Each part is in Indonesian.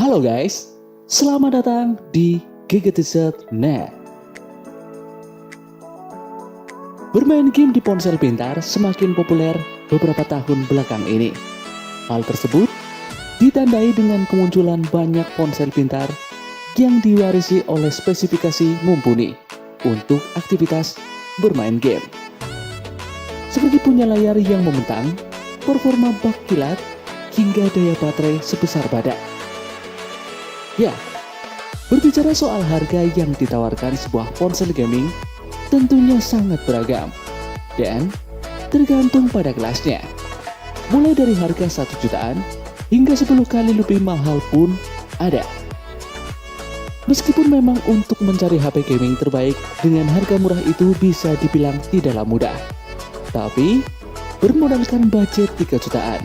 Halo guys, selamat datang di GGTZ.net. Bermain game di ponsel pintar semakin populer beberapa tahun belakang ini. Hal tersebut ditandai dengan kemunculan banyak ponsel pintar yang diwarisi oleh spesifikasi mumpuni untuk aktivitas bermain game. Seperti punya layar yang membentang, performa bak kilat, hingga daya baterai sebesar badak. Ya, berbicara soal harga yang ditawarkan sebuah ponsel gaming tentunya sangat beragam dan tergantung pada kelasnya. Mulai dari harga 1 jutaan hingga 10 kali lebih mahal pun ada. Meskipun memang untuk mencari HP gaming terbaik dengan harga murah itu bisa dibilang tidaklah mudah. Tapi, bermodalkan budget 3 jutaan,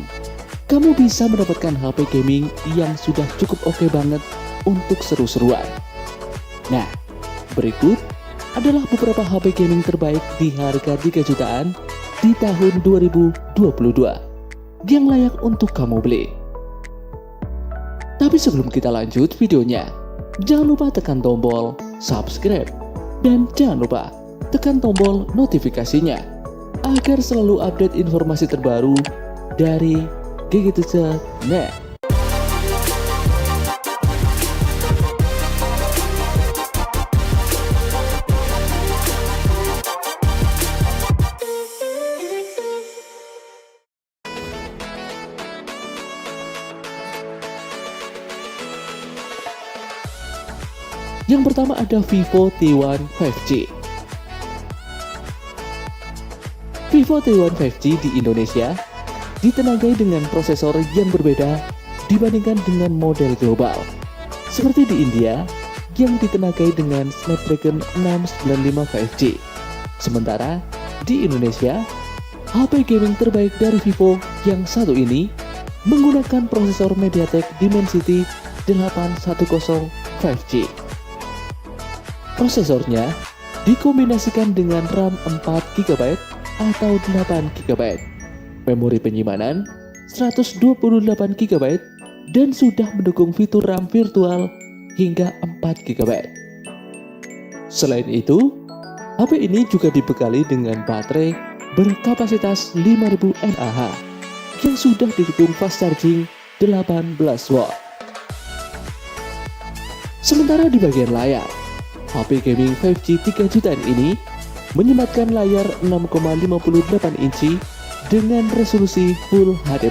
kamu bisa mendapatkan HP gaming yang sudah cukup oke banget untuk seru-seruan. Nah, berikut adalah beberapa HP gaming terbaik di harga 3 jutaan di tahun 2022 yang layak untuk kamu beli. Tapi sebelum kita lanjut videonya, jangan lupa tekan tombol subscribe dan jangan lupa tekan tombol notifikasinya agar selalu update informasi terbaru dari GGTZ.net. Yang pertama ada Vivo T1 5G. Vivo T1 5G di Indonesia ditenagai dengan prosesor yang berbeda dibandingkan dengan model global. Seperti di India yang ditenagai dengan Snapdragon 695 5G. Sementara di Indonesia, HP gaming terbaik dari Vivo yang satu ini menggunakan prosesor MediaTek Dimensity 810 5G. Prosesornya dikombinasikan dengan RAM 4GB atau 8GB, memori penyimpanan 128GB, dan sudah mendukung fitur RAM virtual hingga 4GB. Selain itu, HP ini juga dibekali dengan baterai berkapasitas 5000 mAh yang sudah didukung fast charging 18W. Sementara di bagian layar, HP gaming 5G 3 jutaan ini menyematkan layar 6,58 inci dengan resolusi Full HD+,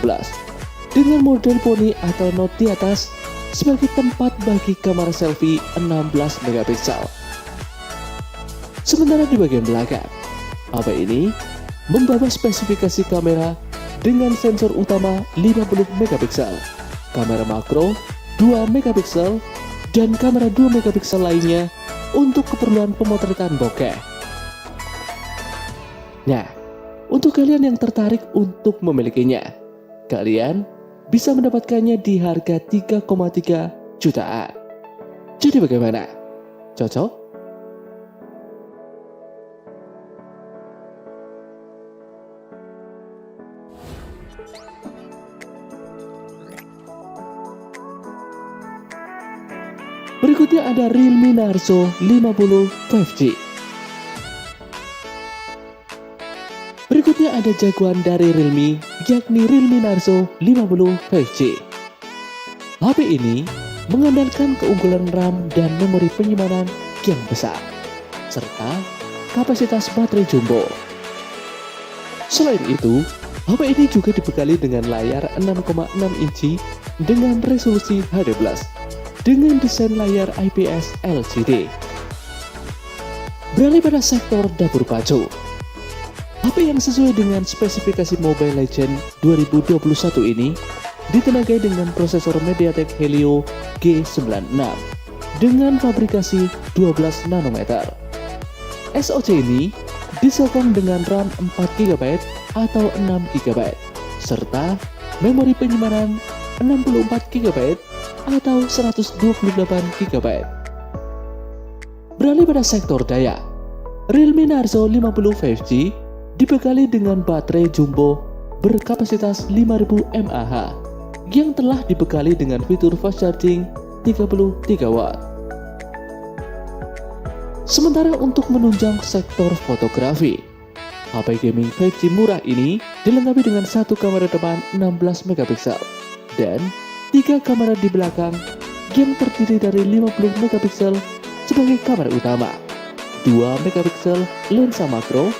dengan model poni atau note di atas sebagai tempat bagi kamera selfie 16MP. Sementara di bagian belakang, HP ini membawa spesifikasi kamera dengan sensor utama 50MP, kamera makro 2MP, dan kamera 2MP lainnya untuk keperluan pemotretan bokeh. Nah, untuk kalian yang tertarik untuk memilikinya, kalian bisa mendapatkannya di harga 3,3 jutaan. Jadi bagaimana? Cocok? Berikutnya ada Realme Narzo 50 5G. Berikutnya ada jagoan dari Realme, yakni Realme Narzo 50 5G. HP ini mengandalkan keunggulan RAM dan memori penyimpanan yang besar, serta kapasitas baterai jumbo. Selain itu, HP ini juga dibekali dengan layar 6,6 inci dengan resolusi HD+, dengan desain layar IPS LCD. Beralih pada sektor dapur pacu, HP yang sesuai dengan spesifikasi Mobile Legends 2021 ini ditenagai dengan prosesor MediaTek Helio G96 dengan fabrikasi 12 nanometer. SoC ini disokong dengan RAM 4GB atau 6GB serta memori penyimpanan 64GB atau 128GB. Beralih pada sektor daya, Realme Narzo 50 5G dibekali dengan baterai jumbo berkapasitas 5000 mAh yang telah dibekali dengan fitur fast charging 33 watt. Sementara untuk menunjang sektor fotografi, HP gaming 5G murah ini dilengkapi dengan satu kamera depan 16 megapiksel dan 3 kamera di belakang yang terdiri dari 50 megapiksel sebagai kamera utama, 2 megapiksel lensa makro,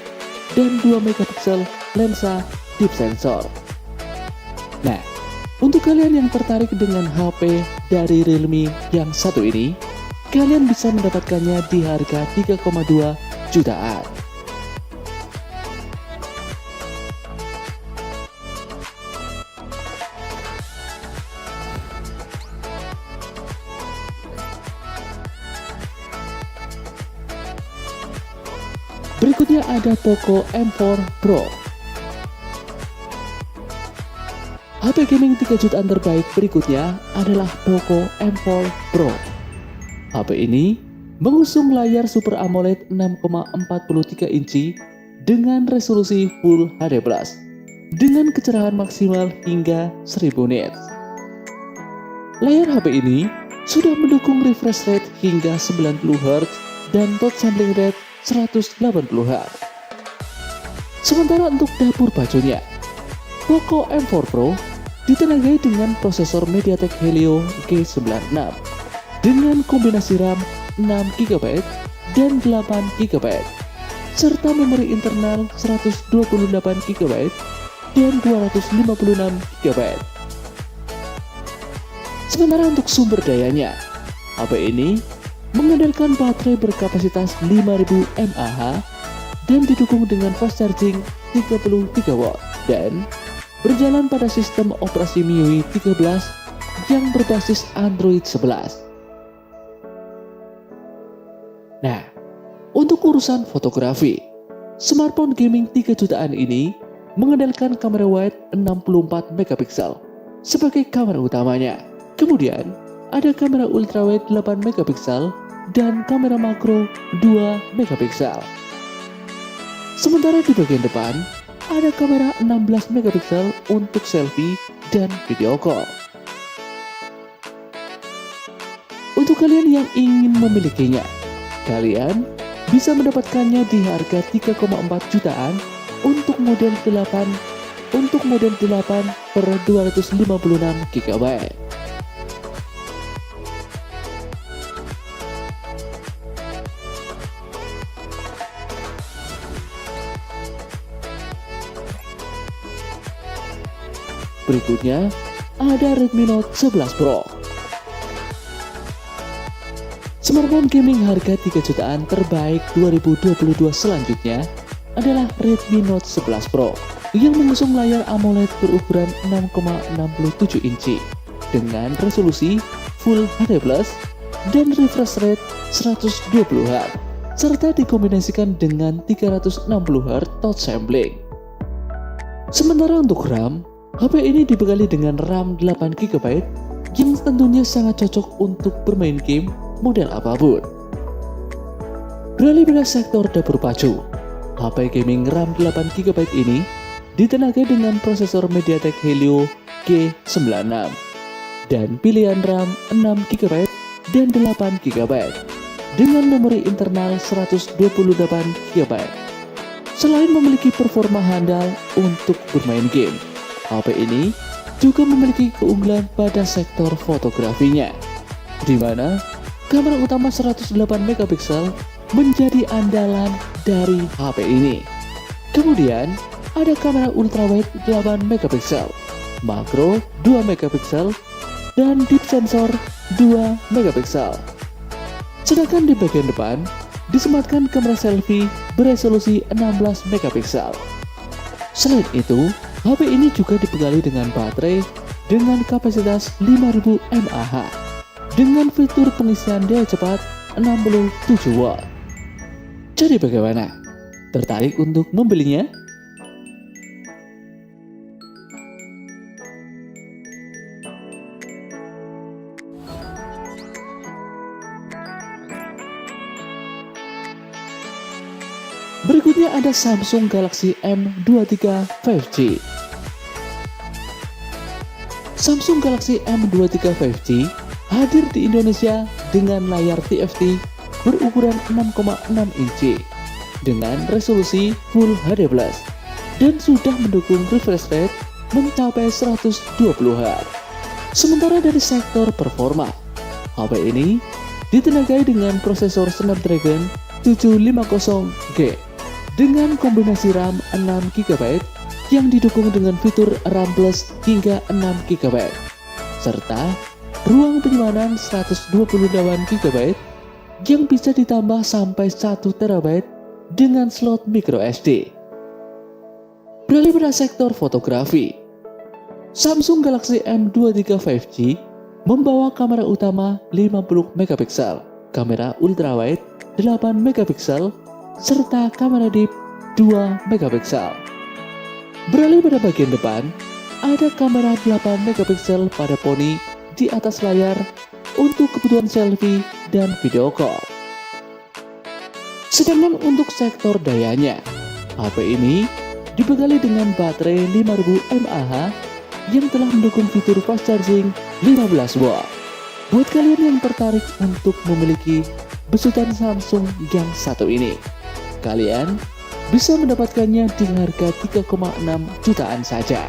dan 2 megapiksel lensa deep sensor. Nah, untuk kalian yang tertarik dengan HP dari Realme yang satu ini, kalian bisa mendapatkannya di harga 3,2 jutaan. Berikutnya ada Poco M4 Pro. HP gaming 3 jutaan terbaik berikutnya adalah Poco M4 Pro. HP ini mengusung layar Super AMOLED 6,43 inci dengan resolusi Full HD+, dengan kecerahan maksimal hingga 1000 nits. Layar HP ini sudah mendukung refresh rate hingga 90 Hz dan touch sampling rate 180 Hz. Sementara untuk dapur bajunya, Poco M4 Pro ditenagai dengan prosesor MediaTek Helio G96 dengan kombinasi RAM 6GB dan 8GB serta memori internal 128GB dan 256GB. Sementara untuk sumber dayanya, HP ini mengandalkan baterai berkapasitas 5000 mAh dan didukung dengan fast charging 33 watt dan berjalan pada sistem operasi MIUI 13 yang berbasis Android 11. Nah, untuk urusan fotografi, smartphone gaming 3 jutaan ini mengandalkan kamera wide 64 megapiksel sebagai kamera utamanya. Kemudian, ada kamera ultrawide 8 megapiksel dan kamera makro 2 megapiksel. Sementara di bagian depan, ada kamera 16 megapiksel untuk selfie dan video call. Untuk kalian yang ingin memilikinya, kalian bisa mendapatkannya di harga 3,4 jutaan untuk model 8 per 256GB. Berikutnya ada Redmi Note 11 Pro. Smartphone gaming harga 3 jutaan terbaik 2022 selanjutnya adalah Redmi Note 11 Pro yang mengusung layar AMOLED berukuran 6,67 inci dengan resolusi Full HD+ dan refresh rate 120 Hz serta dikombinasikan dengan 360 Hz touch sampling. Sementara untuk RAM, HP ini dibekali dengan RAM 8GB yang tentunya sangat cocok untuk bermain game model apapun. Beralih pada sektor dapur baju, HP gaming RAM 8GB ini ditenagai dengan prosesor MediaTek Helio G96 dan pilihan RAM 6GB dan 8GB dengan memori internal 128GB. Selain memiliki performa handal untuk bermain game, HP ini juga memiliki keunggulan pada sektor fotografinya, di mana kamera utama 108 megapiksel menjadi andalan dari HP ini. Kemudian ada kamera ultrawide 8 megapiksel, makro 2 megapiksel, dan deep sensor 2 megapiksel. Sedangkan di bagian depan disematkan kamera selfie beresolusi 16 megapiksel. Selain itu, HP ini juga dibekali dengan baterai dengan kapasitas 5000 mAh dengan fitur pengisian daya cepat 67 watt. Jadi bagaimana? Tertarik untuk membelinya? Berikutnya ada Samsung Galaxy M23 5G. Samsung Galaxy M23 5G hadir di Indonesia dengan layar TFT berukuran 6,6 inci dengan resolusi Full HD+, dan sudah mendukung refresh rate mencapai 120 Hz. Sementara dari sektor performa, HP ini ditenagai dengan prosesor Snapdragon 750G dengan kombinasi RAM 6GB yang didukung dengan fitur RAM Plus hingga 6GB, serta ruang penyimpanan 128GB yang bisa ditambah sampai 1TB dengan slot microSD. Beralih pada sektor fotografi, Samsung Galaxy M23 5G membawa kamera utama 50MP, kamera ultrawide 8MP, serta kamera deep 2MP. Beralih pada bagian depan, ada kamera 8MP pada poni di atas layar untuk kebutuhan selfie dan video call. Sedangkan untuk sektor dayanya, HP ini dibekali dengan baterai 5000 mAh yang telah mendukung fitur fast charging 15 watt. Buat kalian yang tertarik untuk memiliki besutan Samsung yang satu ini, kalian bisa mendapatkannya di harga 3,6 jutaan saja.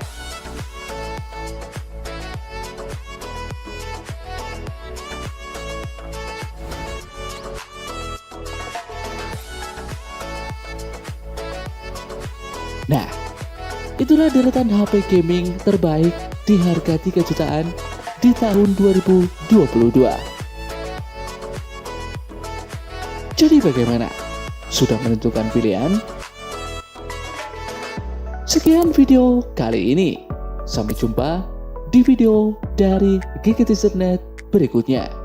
Nah, itulah deretan HP gaming terbaik di harga 3 jutaan di tahun 2022. Jadi bagaimana? Sudah menentukan pilihan? Sekian video kali ini. Sampai jumpa di video dari GGTZ.net berikutnya.